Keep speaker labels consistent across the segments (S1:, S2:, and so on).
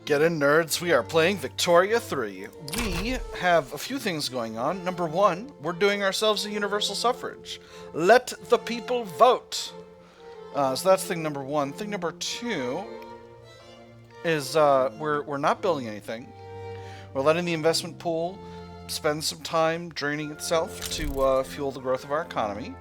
S1: Get in, nerds. We are playing Victoria 3. We have a few things going on. Number one, we're doing ourselves a universal suffrage. Let the people vote. So that's thing number one. Thing number two is we're not building anything. We're letting the investment pool spend some time draining itself to fuel the growth of our economy.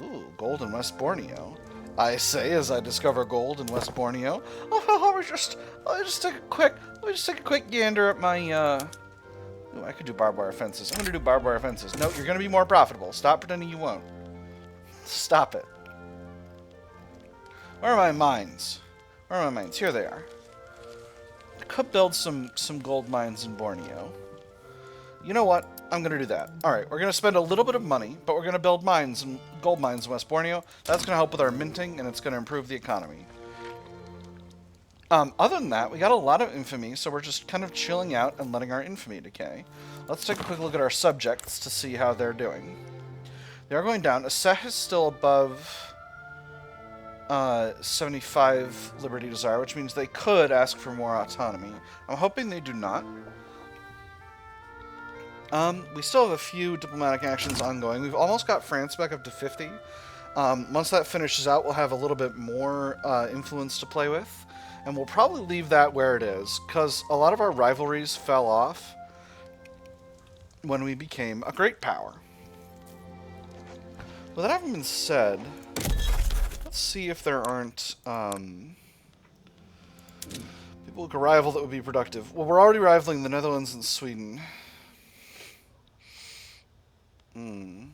S1: Ooh, gold in West Borneo. I say as I discover gold in West Borneo. Oh, let me just take a quick gander at my. Ooh, I could do barbed wire fences. I'm gonna do barbed wire fences. No, you're gonna be more profitable. Stop pretending you won't. Stop it. Where are my mines? Where are my mines? Here they are. I could build some gold mines in Borneo. You know what? I'm going to do that. Alright, we're going to spend a little bit of money, but we're going to build mines and gold mines in West Borneo. That's going to help with our minting, and it's going to improve the economy. Other than that, we got a lot of infamy, so we're just kind of chilling out and letting our infamy decay. Let's take a quick look at our subjects to see how they're doing. They are going down. Asset is still above 75 Liberty Desire, which means they could ask for more autonomy. I'm hoping they do not. We still have a few diplomatic actions ongoing. We've almost got France back up to 50. Once that finishes out, we'll have a little bit more influence to play with. And we'll probably leave that where it is, because a lot of our rivalries fell off when we became a great power. With that having been said, let's see if there aren't people who could rival that would be productive. Well, we're already rivaling the Netherlands and Sweden. I'm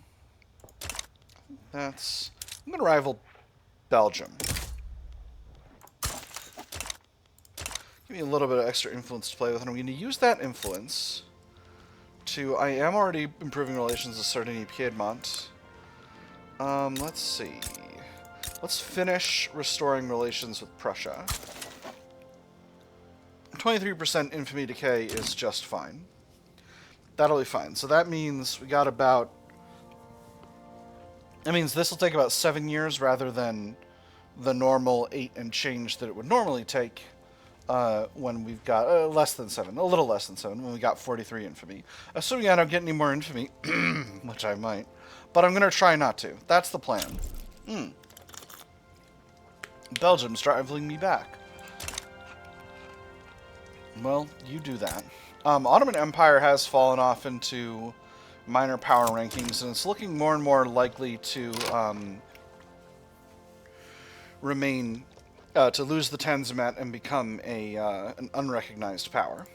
S1: going to rival Belgium. Give me a little bit of extra influence to play with, and I'm going to use that influence to... I am already improving relations with Sardinia-Piedmont. Let's see. Let's finish restoring relations with Prussia. 23% infamy decay is just fine. That'll be fine. So that means we got about... That means this will take about 7 years rather than the normal 8 and change that it would normally take when we've got less than 7. A little less than 7 when we got 43 infamy. Assuming I don't get any more infamy, which I might. But I'm going to try not to. That's the plan. Belgium's rivaling me back. Well, you do that. Ottoman Empire has fallen off into minor power rankings, and it's looking more and more likely to remain, to lose the Tanzimat and become an unrecognized power.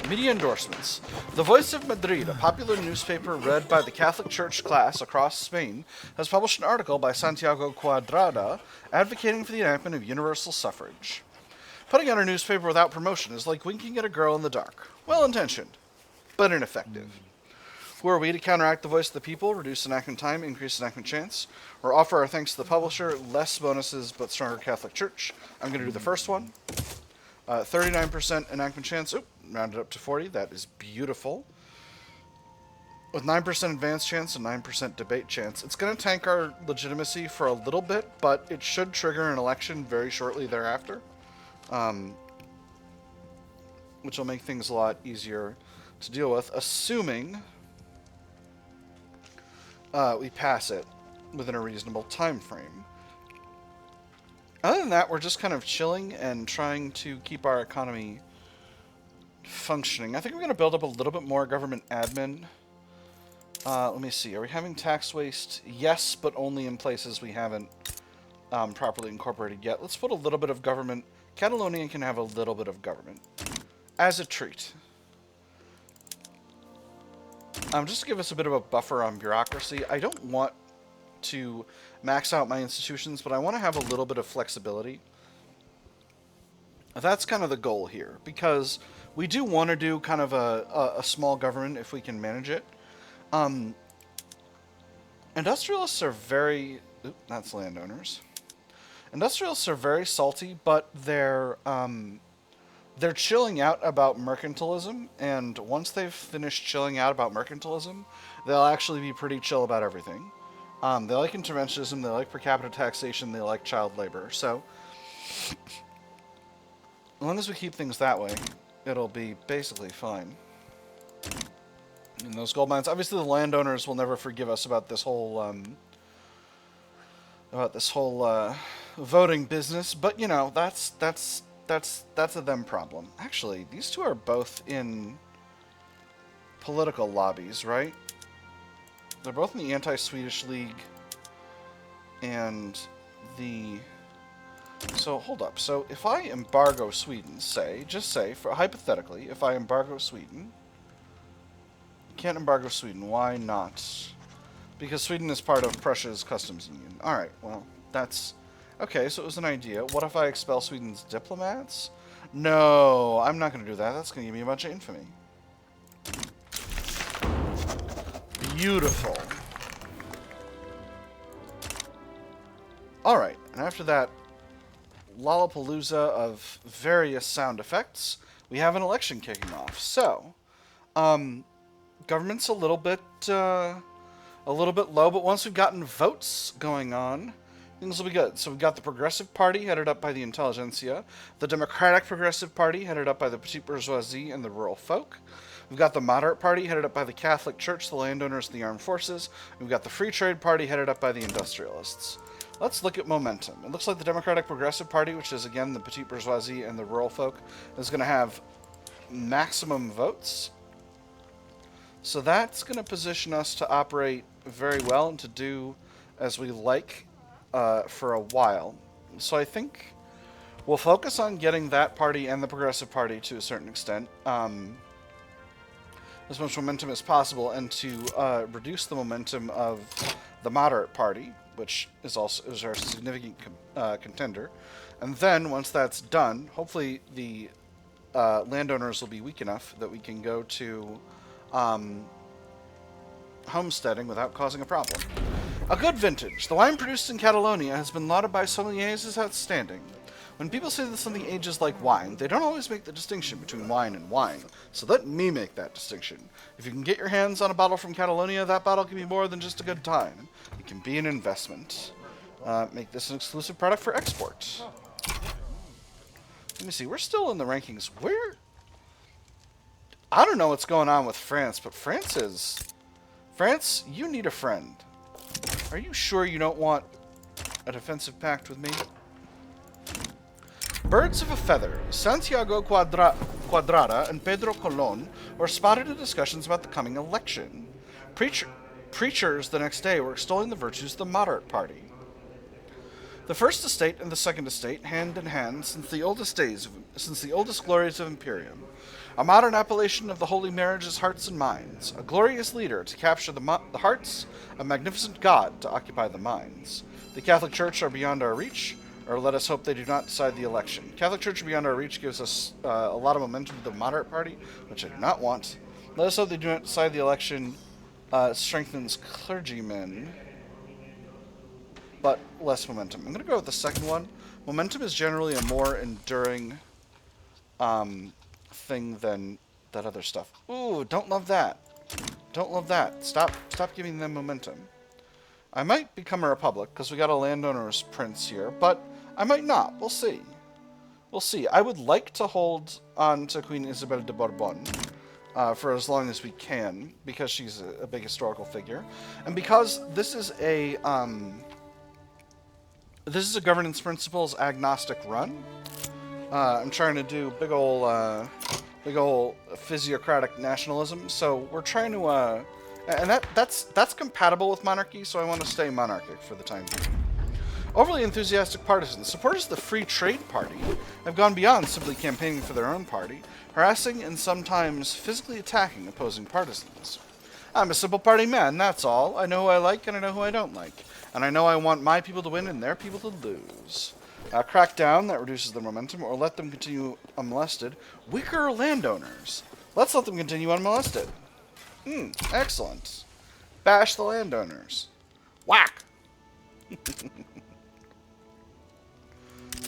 S1: Media endorsements. The Voice of Madrid, a popular newspaper read by the Catholic Church class across Spain, has published an article by Santiago Quadrada advocating for the enactment of universal suffrage. Putting out a newspaper without promotion is like winking at a girl in the dark. Well-intentioned, but ineffective. Who are we to counteract the voice of the people, reduce enactment time, increase enactment chance, or offer our thanks to the publisher, less bonuses but stronger Catholic Church? I'm going to do the first one. 39% enactment chance. Oop, rounded up to 40. That is beautiful. With 9% advance chance and 9% debate chance. It's going to tank our legitimacy for a little bit, but it should trigger an election very shortly thereafter. Which will make things a lot easier to deal with, assuming we pass it within a reasonable time frame. Other than that, we're just kind of chilling and trying to keep our economy functioning. I think we're going to build up a little bit more government admin. Let me see. Are we having tax waste? Yes, but only in places we haven't properly incorporated yet. Let's put a little bit of government. Catalonia can have a little bit of government as a treat. Just to give us a bit of a buffer on bureaucracy. I don't want to max out my institutions, but I want to have a little bit of flexibility. That's kind of the goal here, because we do want to do kind of a small government if we can manage it. Industrialists are very... Oop, that's landowners. Industrialists are very salty, but they're chilling out about mercantilism, and once they've finished chilling out about mercantilism, they'll actually be pretty chill about everything. They like interventionism, they like per capita taxation, they like child labor. So As long as we keep things that way, it'll be basically fine. And those gold mines, obviously the landowners will never forgive us about this whole, voting business, but you know, that's a them problem. Actually, these two are both in political lobbies, right? They're both in the Anti-Swedish League and the... So, hold up. So, if I embargo Sweden, just say, hypothetically, if I embargo Sweden... Can't embargo Sweden. Why not? Because Sweden is part of Prussia's customs union. Alright, well, that's... Okay, so it was an idea. What if I expel Sweden's diplomats? No, I'm not going to do that. That's going to give me a bunch of infamy. Beautiful. Alright, and after that Lollapalooza of various sound effects, we have an election kicking off. So, government's a little bit low, but once we've gotten votes going on, things will be good. So we've got the Progressive Party, headed up by the intelligentsia, the Democratic Progressive Party, headed up by the petite bourgeoisie and the rural folk. We've got the Moderate Party, headed up by the Catholic Church, the landowners, and the armed forces. We've got the Free Trade Party, headed up by the industrialists. Let's look at momentum. It looks like the Democratic Progressive Party, which is, again, the petite bourgeoisie and the rural folk, is going to have maximum votes. So that's going to position us to operate very well and to do as we like for a while. So I think we'll focus on getting that party and the Progressive Party to a certain extent, as much momentum as possible, and to reduce the momentum of the Moderate Party, which is our significant contender. And then once that's done, hopefully the landowners will be weak enough that we can go to homesteading without causing a problem. A good vintage. The wine produced in Catalonia has been lauded by sommeliers as outstanding. When people say that something ages like wine, they don't always make the distinction between wine and wine. So let me make that distinction. If you can get your hands on a bottle from Catalonia, that bottle can be more than just a good time. It can be an investment. Make this an exclusive product for export. Let me see. We're still in the rankings. I don't know what's going on with France, but France, you need a friend. Are you sure you don't want a defensive pact with me? Birds of a feather. Santiago Quadrada and Pedro Colon were spotted in discussions about the coming election. Preachers the next day were extolling the virtues of the Moderate Party. The First Estate and the Second Estate, hand in hand since the oldest glories of Imperium. A modern appellation of the holy marriage's hearts and minds. A glorious leader to capture the hearts, a magnificent god to occupy the minds. The Catholic Church are beyond our reach, or let us hope they do not decide the election. Catholic Church beyond our reach gives us a lot of momentum to the Moderate Party, which I do not want. Let us hope they do not decide the election. Strengthens clergymen, but less momentum. I'm going to go with the second one. Momentum is generally a more enduring thing than that other stuff. Ooh, don't love that. Don't love that. Stop giving them momentum. I might become a republic, because we got a landowner's prince here, but I might not. We'll see. We'll see. I would like to hold on to Queen Isabel de Bourbon for as long as we can, because she's a big historical figure. And because this is a governance principles agnostic run, I'm trying to do big ol' physiocratic nationalism, so we're trying to, and that's compatible with monarchy, so I want to stay monarchic for the time being. Overly enthusiastic partisans, supporters of the Free Trade Party, have gone beyond simply campaigning for their own party, harassing and sometimes physically attacking opposing partisans. I'm a simple party man, that's all. I know who I like and I know who I don't like. And I know I want my people to win and their people to lose. Crack down, that reduces their momentum, or let them continue unmolested. Weaker landowners. Let's let them continue unmolested. Excellent. Bash the landowners. Whack!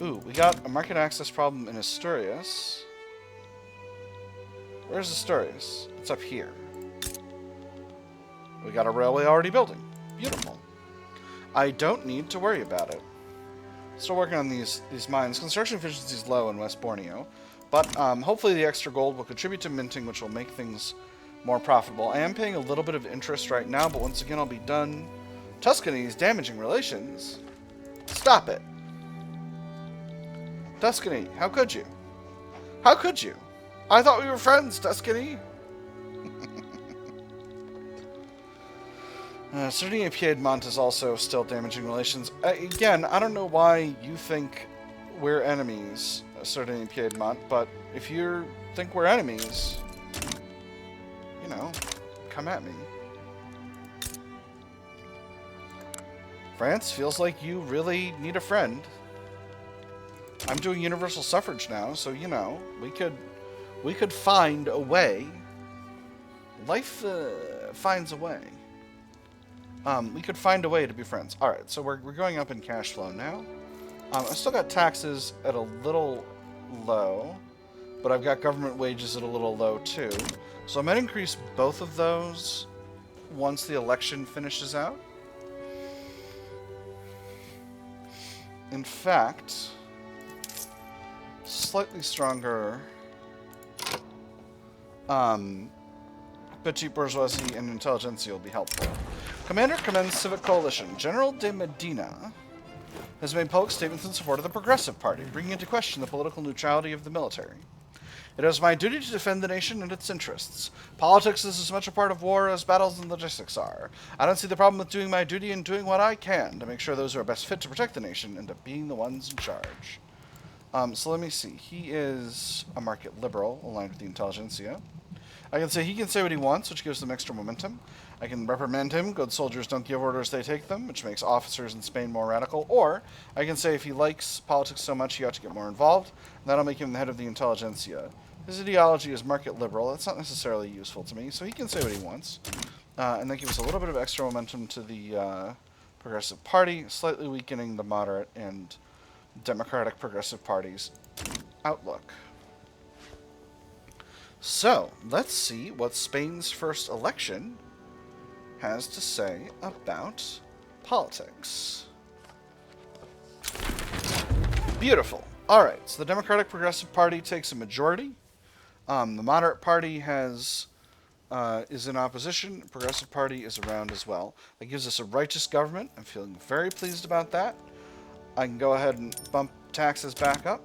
S1: Ooh, we got a market access problem in Asturias. Where's Asturias? It's up here. We got a railway already building. Beautiful. I don't need to worry about it. Still working on these mines. Construction efficiency is low in West Borneo, but hopefully the extra gold will contribute to minting, which will make things more profitable. I am paying a little bit of interest right now, but once again I'll be done. Tuscany is damaging relations. Stop it. Tuscany, how could you? How could you? I thought we were friends, Tuscany. Sardinia Piedmont is also still damaging relations. Again, I don't know why you think we're enemies, Sardinia Piedmont, but if you think we're enemies, you know, come at me. France feels like you really need a friend. I'm doing Universal Suffrage now, so, you know, we could find a way. Life finds a way. We could find a way to be friends. Alright, so we're going up in cash flow now. I've still got taxes at a little low, but I've got government wages at a little low too. So I might increase both of those once the election finishes out. In fact, slightly stronger petite bourgeoisie and intelligentsia will be helpful. Commander commends Civic Coalition. General de Medina has made public statements in support of the Progressive Party, bringing into question the political neutrality of the military. It is my duty to defend the nation and its interests. Politics is as much a part of war as battles and logistics are. I don't see the problem with doing my duty and doing what I can to make sure those who are best fit to protect the nation end up being the ones in charge. So let me see. He is a market liberal, aligned with the intelligentsia. I can say he can say what he wants, which gives them extra momentum. I can reprimand him. Good soldiers don't give orders, they take them, which makes officers in Spain more radical. Or I can say if he likes politics so much, he ought to get more involved. And that'll make him the head of the intelligentsia. His ideology is market liberal. That's not necessarily useful to me, so he can say what he wants. And that gives a little bit of extra momentum to the Progressive Party, slightly weakening the moderate and Democratic Progressive Party's outlook. So, let's see what Spain's first election has to say about politics. Beautiful. Alright, so the Democratic Progressive Party takes a majority. The Moderate Party is in opposition. The Progressive Party is around as well. That gives us a righteous government. I'm feeling very pleased about that. I can go ahead and bump taxes back up.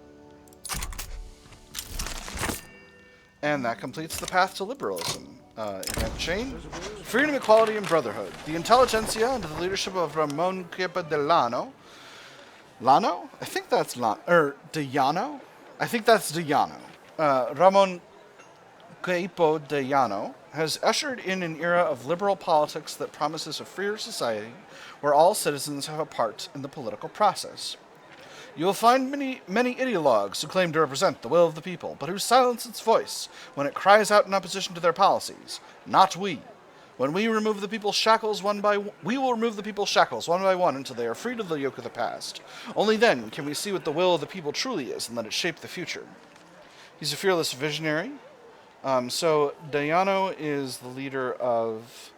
S1: And that completes the path to liberalism. Event chain. Freedom, equality, and brotherhood. The intelligentsia, under the leadership of Ramon Quepa de Llano. Llano? I think that's de Llano? I think that's de Llano. Ramon Quepa de Llano has ushered in an era of liberal politics that promises a freer society where all citizens have a part in the political process. You will find many ideologues who claim to represent the will of the people, but who silence its voice when it cries out in opposition to their policies. Not we. When we remove the people's shackles we will remove the people's shackles one by one until they are freed of the yoke of the past. Only then can we see what the will of the people truly is and let it shape the future. He's a fearless visionary. So Diano is the leader of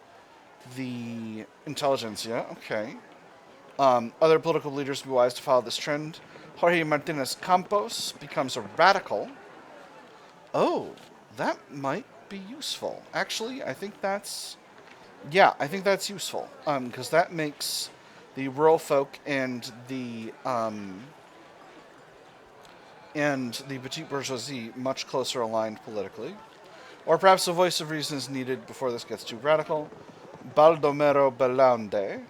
S1: the intelligentsia. Okay. Other political leaders would be wise to follow this trend. Jorge Martinez Campos becomes a radical. Oh, that might be useful. Actually, I think that's... Yeah, I think that's useful. Because that makes the rural folk and the petite bourgeoisie much closer aligned politically. Or perhaps a voice of reason is needed before this gets too radical. Baldomero Belaunde,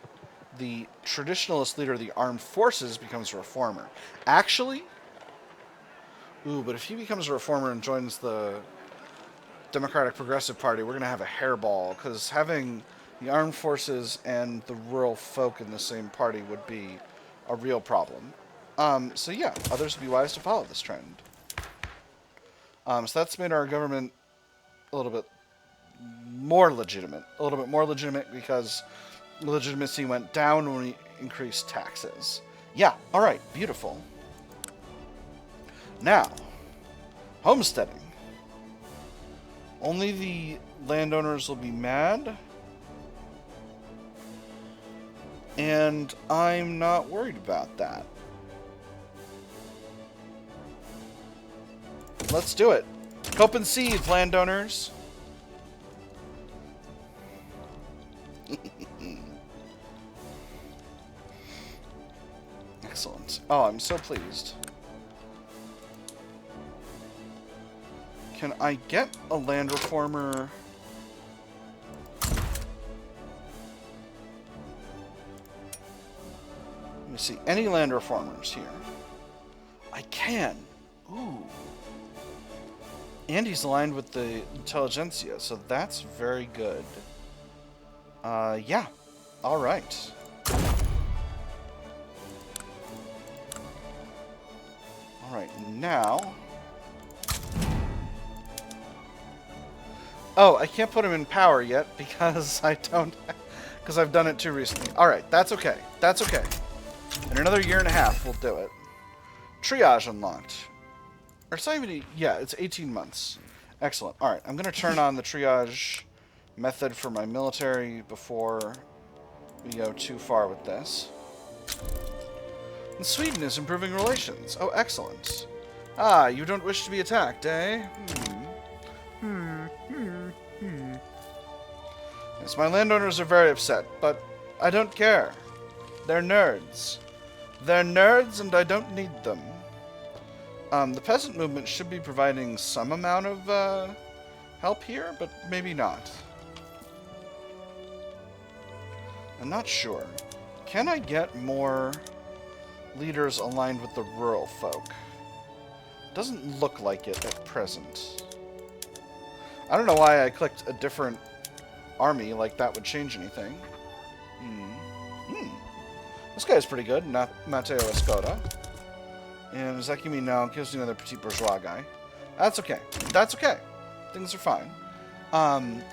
S1: the traditionalist leader of the armed forces, becomes a reformer. Actually, but if he becomes a reformer and joins the Democratic Progressive Party, we're going to have a hairball, because having the armed forces and the rural folk in the same party would be a real problem. So yeah, others would be wise to follow this trend. So that's made our government a little bit more legitimate. A little bit more legitimate because legitimacy went down when we increased taxes. Yeah, alright, beautiful. Now, homesteading. Only the landowners will be mad. And I'm not worried about that. Let's do it. Hope and seeds, landowners. Excellent. Oh, I'm so pleased. Can I get a land reformer? Let me see. Any land reformers here? I can. Ooh. And he's aligned with the intelligentsia, so that's very good. Yeah. All right. All right, now... Oh, I can't put him in power yet because I don't... Because I've done it too recently. All right, that's okay. That's okay. In another year and a half, we'll do it. Triage unlocked. Or it's not even... Yeah, it's 18 months. Excellent. All right, I'm going to turn on the triage method for my military before we go too far with this. And Sweden is improving relations. Oh, excellent. Ah, you don't wish to be attacked, eh? Yes, my landowners are very upset, but I don't care. They're nerds. They're nerds, and I don't need them. The peasant movement should be providing some amount of help here, but maybe not. I'm not sure. Can I get more leaders aligned with the rural folk? Doesn't look like it at present. I don't know why I clicked a different army, like that would change anything. This guy's pretty good, Matteo Escoda. And Zekimi now gives me another petit bourgeois guy. That's okay. That's okay. Things are fine.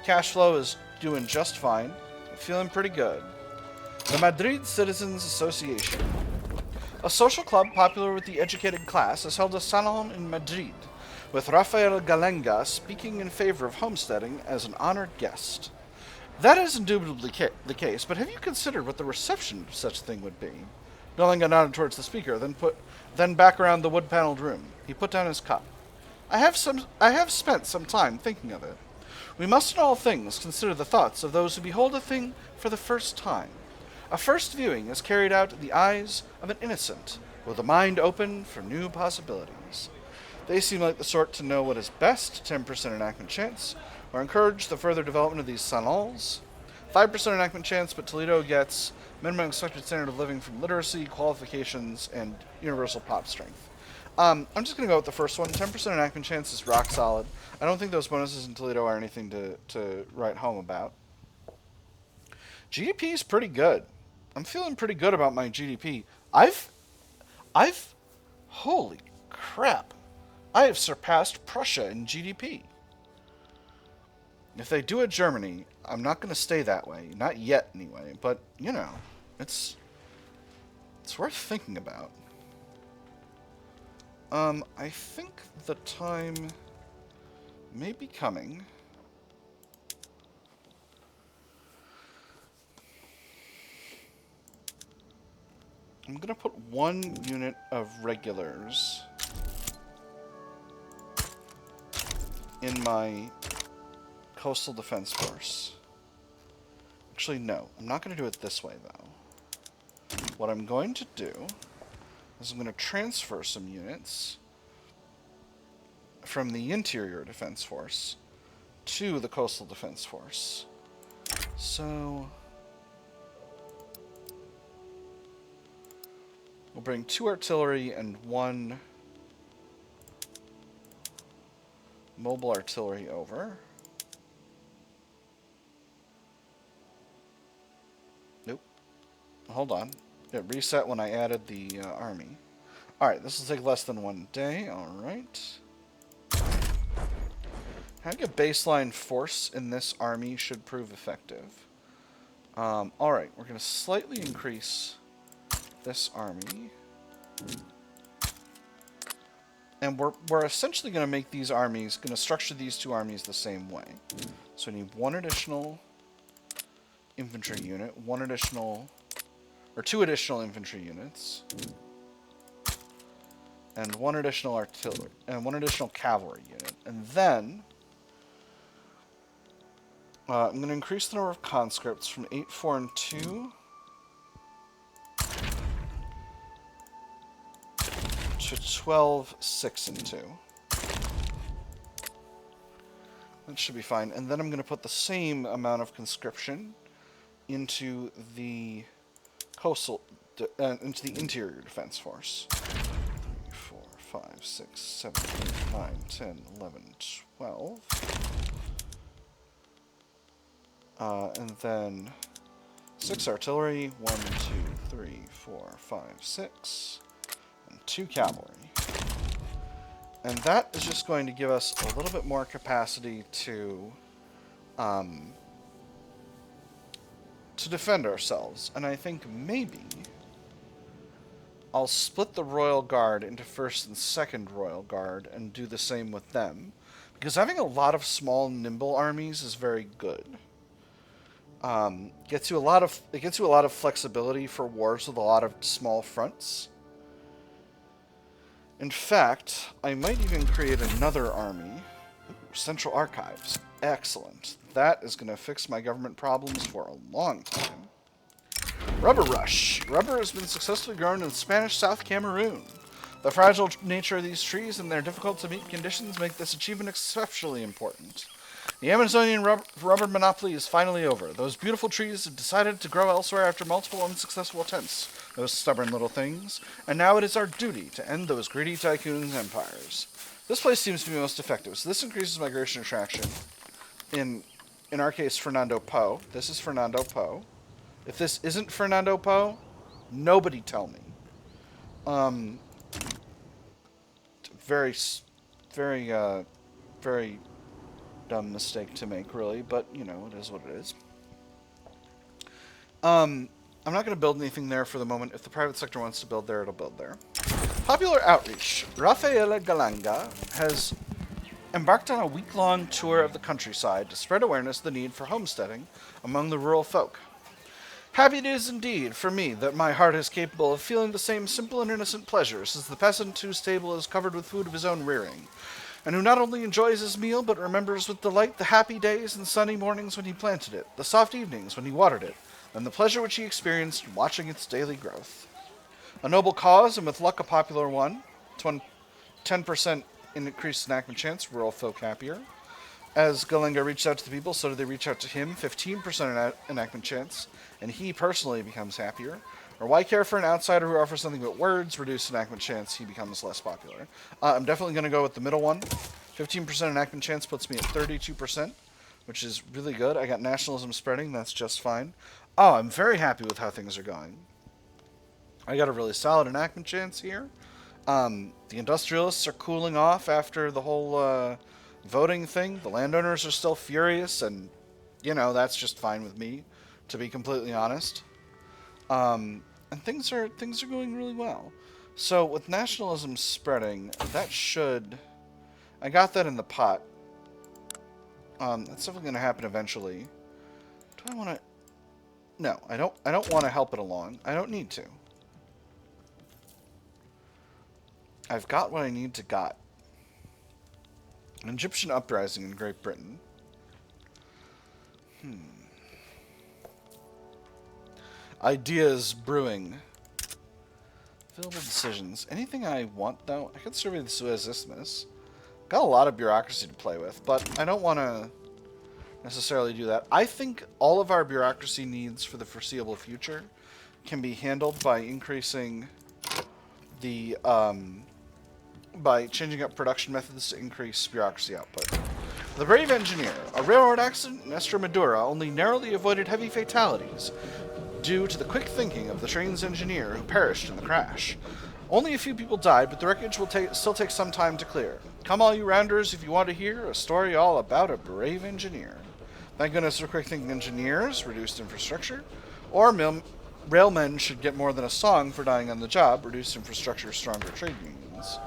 S1: Cash flow is doing just fine. I'm feeling pretty good. The Madrid Citizens Association. A social club popular with the educated class has held a salon in Madrid, with Rafael Galenga speaking in favor of homesteading as an honored guest. That is indubitably the case, but have you considered what the reception of such a thing would be? Galenga nodded towards the speaker, then back around the wood-paneled room. He put down his cup. I have spent some time thinking of it. We must in all things consider the thoughts of those who behold a thing for the first time. A first viewing is carried out in the eyes of an innocent, with a mind open for new possibilities. They seem like the sort to know what is best, 10% enactment chance, or encourage the further development of these salons. 5% enactment chance, but Toledo gets minimum expected standard of living from literacy, qualifications, and universal pop strength. I'm just going to go with the first one. 10% enactment chance is rock solid. I don't think those bonuses in Toledo are anything to write home about. GDP is pretty good. I'm feeling pretty good about my GDP. Holy crap. I have surpassed Prussia in GDP. If they do it Germany, I'm not going to stay that way. Not yet, anyway. But, you know, it's worth thinking about. I think the time may be coming. I'm going to put 1 unit of regulars in my coastal defense force. Actually, no. I'm not going to do it this way, though. What I'm going to do is I'm going to transfer some units from the interior defense force to the coastal defense force. So we'll bring 2 artillery and 1 mobile artillery over. Nope. Hold on. It reset when I added the army. Alright, this will take less than 1 day. Alright. Having a baseline force in this army should prove effective. Alright, we're going to slightly increase this army. And we're essentially going to make these armies, going to structure these 2 armies the same way. So we need 1 additional infantry unit, 2 additional infantry units, and one additional artillery, and one additional cavalry unit. And then I'm going to increase the number of conscripts from 8, 4, and 2 to 12, 6, and 2. That should be fine. And then I'm going to put the same amount of conscription into the coastal, into the interior defense force. 3, 4, 5, 6, 7, 8, 9, 10, 11, 12. And then 6 artillery, 1, 2, 3, 4, 5, 6, and 2 cavalry. And that is just going to give us a little bit more capacity to defend ourselves. And I think maybe I'll split the Royal Guard into 1st and 2nd Royal Guard and do the same with them. Because having a lot of small, nimble armies is very good. It gets you a lot of flexibility for wars with a lot of small fronts. In fact, I might even create another army. Ooh, Central Archives. Excellent. That is going to fix my government problems for a long time. Rubber Rush. Rubber has been successfully grown in Spanish South Cameroon. The fragile nature of these trees and their difficult-to-meet conditions make this achievement exceptionally important. The Amazonian rubber monopoly is finally over. Those beautiful trees have decided to grow elsewhere after multiple unsuccessful attempts, those stubborn little things, and now it is our duty to end those greedy tycoons' empires. This place seems to be most effective, so this increases migration attraction. In our case, Fernando Po. This is Fernando Po. If this isn't Fernando Po, nobody tell me. Very dumb mistake to make, really, but, you know, it is what it is. I'm not going to build anything there for the moment. If the private sector wants to build there, it'll build there. Popular outreach. Rafaela Galanga has embarked on a week-long tour of the countryside to spread awareness of the need for homesteading among the rural folk. Happy it is indeed for me that my heart is capable of feeling the same simple and innocent pleasures as the peasant whose table is covered with food of his own rearing, and who not only enjoys his meal, but remembers with delight the happy days and sunny mornings when he planted it, the soft evenings when he watered it, and the pleasure which he experienced in watching its daily growth. A noble cause, and with luck a popular one. 10% increased enactment chance, rural folk happier. As Galenga reached out to the people, so did they reach out to him, 15% enactment chance, and he personally becomes happier. Or why care for an outsider who offers nothing but words, reduced enactment chance, he becomes less popular. I'm definitely going to go with the middle one. 15% enactment chance puts me at 32%, which is really good. I got nationalism spreading, that's just fine. Oh, I'm very happy with how things are going. I got a really solid enactment chance here. The industrialists are cooling off after the whole voting thing. The landowners are still furious, and, you know, that's just fine with me, to be completely honest. And things are going really well. So with nationalism spreading, that should... I got that in the pot. That's definitely going to happen eventually. Do I want to... No, I don't want to help it along. I don't need to. I've got what I need to got. An Egyptian uprising in Great Britain. Ideas brewing. Available decisions. Anything I want, though? I could survey the Suez Isthmus. Got a lot of bureaucracy to play with, but I don't want to necessarily do that. I think all of our bureaucracy needs for the foreseeable future can be handled by increasing the, by changing up production methods to increase bureaucracy output. The brave engineer. A railroad accident in Estremadura only narrowly avoided heavy fatalities due to the quick thinking of the train's engineer who perished in the crash. Only a few people died, but the wreckage will still take some time to clear. Come all you rounders if you want to hear a story all about a brave engineer. Thank goodness for quick thinking engineers, reduced infrastructure, or railmen should get more than a song for dying on the job, reduced infrastructure, stronger trade unions.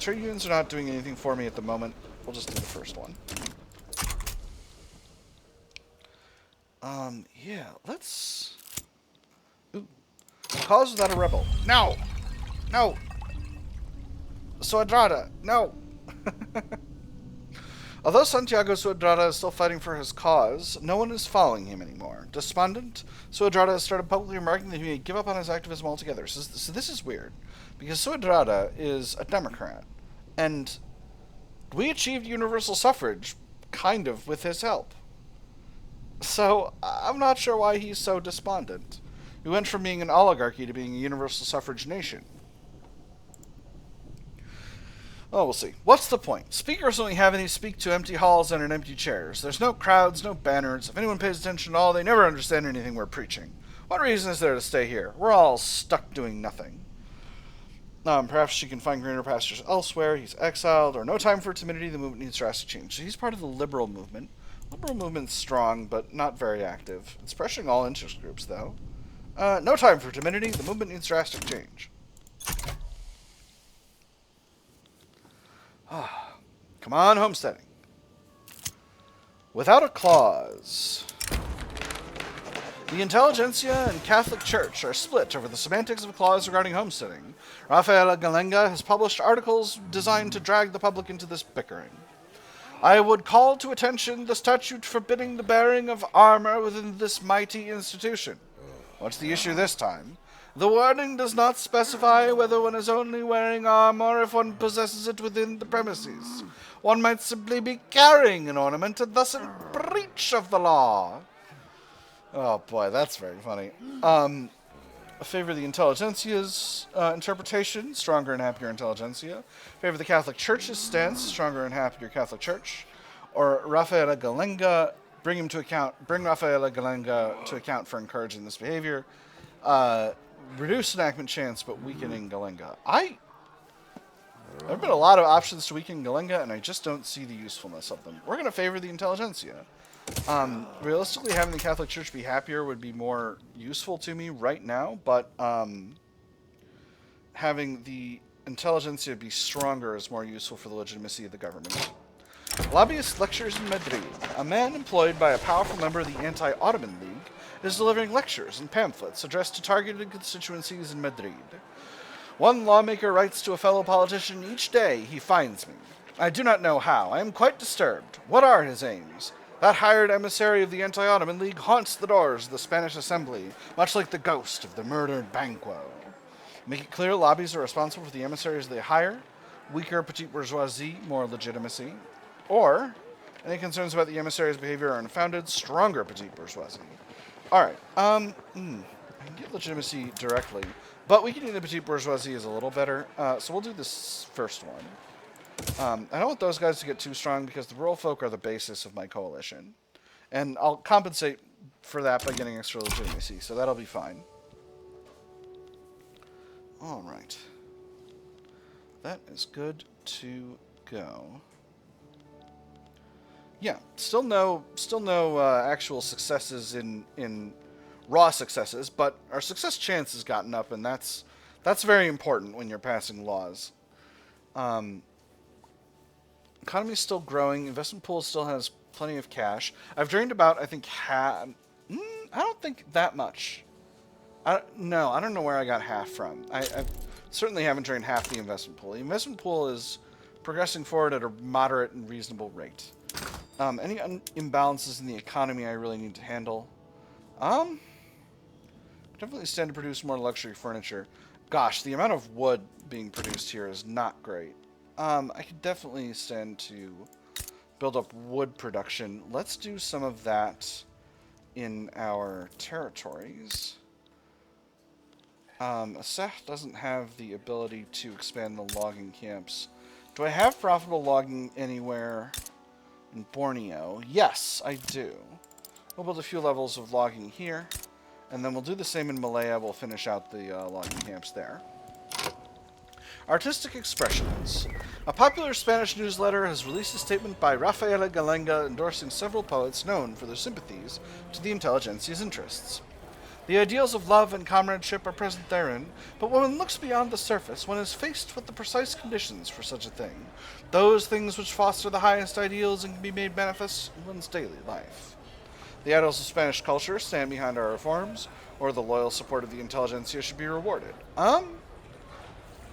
S1: Trade unions are not doing anything for me at the moment. We'll just do the first one. Yeah, let's... Ooh. Cause without a rebel. No! No! Suadrada, no! Although Santiago Suadrada is still fighting for his cause, no one is following him anymore. Despondent, Suadrada has started publicly remarking that he may give up on his activism altogether. So this is weird, because Suadrada is a Democrat, and we achieved universal suffrage, kind of, with his help. So I'm not sure why he's so despondent. We went from being an oligarchy to being a universal suffrage nation. Oh, we'll see. What's the point? Speakers only have any speak to empty halls and in empty chairs. There's no crowds, no banners. If anyone pays attention at all, they never understand anything we're preaching. What reason is there to stay here? We're all stuck doing nothing. Perhaps she can find greener pastures elsewhere. He's exiled, or no time for timidity. The movement needs drastic change. So he's part of the liberal movement. Liberal movement's strong, but not very active. It's pressuring all interest groups, though. No time for timidity. The movement needs drastic change. Come on, homesteading. Without a clause. The intelligentsia and Catholic Church are split over the semantics of a clause regarding homesteading. Rafaela Galenga has published articles designed to drag the public into this bickering. I would call to attention the statute forbidding the bearing of armor within this mighty institution. What's the issue this time? The wording does not specify whether one is only wearing armor or if one possesses it within the premises. One might simply be carrying an ornament and thus in breach of the law. Oh boy, that's very funny. I favor the intelligentsia's interpretation, stronger and happier intelligentsia. Favor the Catholic Church's stance, stronger and happier Catholic Church. Or Rafaela Galenga, bring Rafaela Galenga to account for encouraging this behavior. Reduce enactment chance, but weakening Galenga. There have been a lot of options to weaken Galenga, and I just don't see the usefulness of them. We're going to favor the intelligentsia. Realistically, having the Catholic Church be happier would be more useful to me right now, but having the intelligentsia be stronger is more useful for the legitimacy of the government. Lobbyist lectures in Madrid. A man employed by a powerful member of the Anti-Ottoman League is delivering lectures and pamphlets addressed to targeted constituencies in Madrid. One lawmaker writes to a fellow politician each day he finds me. I do not know how. I am quite disturbed. What are his aims? That hired emissary of the Anti-Ottoman League haunts the doors of the Spanish Assembly, much like the ghost of the murdered Banquo. Make it clear lobbies are responsible for the emissaries they hire. Weaker petite bourgeoisie, more legitimacy. Or, any concerns about the emissary's behavior are unfounded, stronger petite bourgeoisie. Alright, I can get legitimacy directly, but weakening the petite bourgeoisie is a little better, so we'll do this first one. I don't want those guys to get too strong because the rural folk are the basis of my coalition. And I'll compensate for that by getting extra legitimacy, so that'll be fine. Alright. That is good to go. Yeah, still no actual successes in raw successes, but our success chance has gotten up, and that's very important when you're passing laws. Economy's still growing. Investment pool still has plenty of cash. I've drained about, I think, half. I don't think that much. I don't know where I got half from. I certainly haven't drained half the investment pool. The investment pool is progressing forward at a moderate and reasonable rate. Any imbalances in the economy I really need to handle? Definitely stand to produce more luxury furniture. Gosh, the amount of wood being produced here is not great. I could definitely stand to build up wood production. Let's do some of that in our territories. Aseh doesn't have the ability to expand the logging camps. Do I have profitable logging anywhere in Borneo? Yes, I do. We'll build a few levels of logging here, and then we'll do the same in Malaya. We'll finish out the logging camps there. Artistic expressions. A popular Spanish newsletter has released a statement by Rafaela Galenga endorsing several poets known for their sympathies to the intelligentsia's interests. The ideals of love and comradeship are present therein, but when one looks beyond the surface, one is faced with the precise conditions for such a thing, those things which foster the highest ideals and can be made manifest in one's daily life. The idols of Spanish culture stand behind our reforms, or the loyal support of the intelligentsia should be rewarded.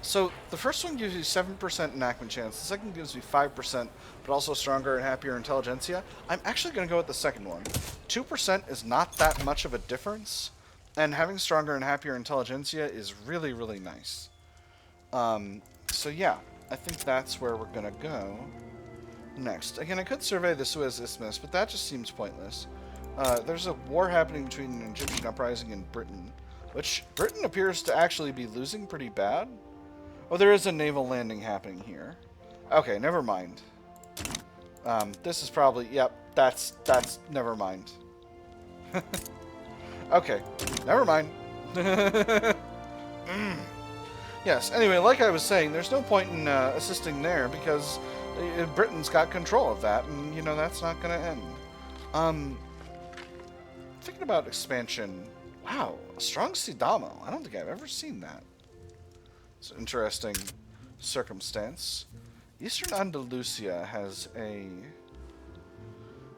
S1: So the first one gives you 7% enactment chance. The second gives you 5%, but also stronger and happier intelligentsia. I'm actually going to go with the second one. 2% is not that much of a difference, and having stronger and happier intelligentsia is really, really nice. So yeah, I think that's where we're going to go next. Again, I could survey the Suez Isthmus, but that just seems pointless. There's a war happening between an Egyptian uprising and Britain, which Britain appears to actually be losing pretty bad. Oh, there is a naval landing happening here. Okay, never mind. This is probably... Yep, that's... Never mind. Okay, never mind. Yes, anyway, like I was saying, there's no point in assisting there because Britain's got control of that, and, you know, that's not going to end. Thinking about expansion... Wow, a strong Sidamo. I don't think I've ever seen that. It's an interesting circumstance. Eastern Andalusia has a...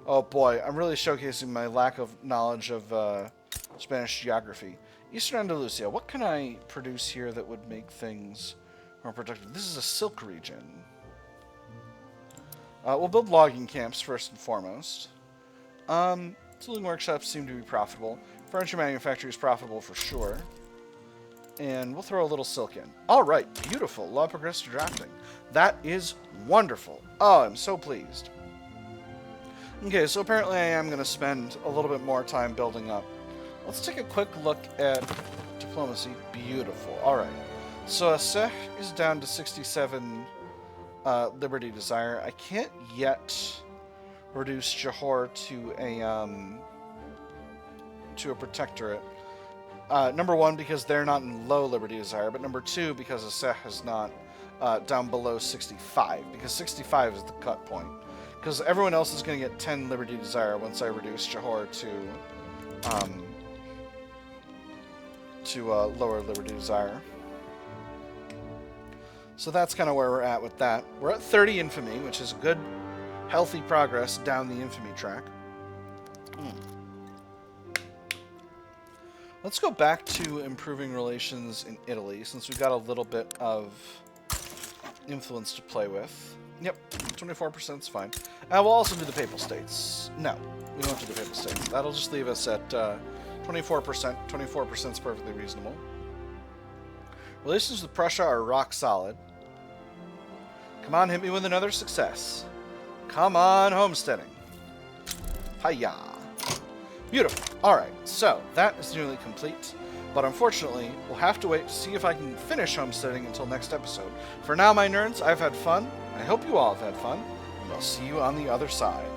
S1: Oh boy, I'm really showcasing my lack of knowledge of Spanish geography. Eastern Andalusia, what can I produce here that would make things more productive? This is a silk region. We'll build logging camps first and foremost. Tooling workshops seem to be profitable. Furniture manufacturing is profitable for sure. And we'll throw a little silk in. Alright, beautiful. Law progressed to drafting. That is wonderful. Oh, I'm so pleased. Okay, so apparently I am going to spend a little bit more time building up. Let's take a quick look at diplomacy. Beautiful. Alright. So Seh is down to 67 Liberty Desire. I can't yet reduce Johor to a protectorate. Number one, because they're not in low Liberty Desire, but number two, because Aseh is not down below 65, because 65 is the cut point. Because everyone else is going to get 10 Liberty Desire once I reduce Johor to lower Liberty Desire. So that's kind of where we're at with that. We're at 30 Infamy, which is good, healthy progress down the Infamy track. Let's go back to improving relations in Italy, since we've got a little bit of influence to play with. Yep, 24% is fine. We'll also do the Papal States. No, we won't do the Papal States. That'll just leave us at 24%. 24% is perfectly reasonable. Relations with Prussia are rock solid. Come on, hit me with another success. Come on, homesteading. Hiya. Beautiful. Alright, so that is nearly complete. But unfortunately, we'll have to wait to see if I can finish homesteading until next episode. For now, my nerds, I've had fun. I hope you all have had fun. And I'll see you on the other side.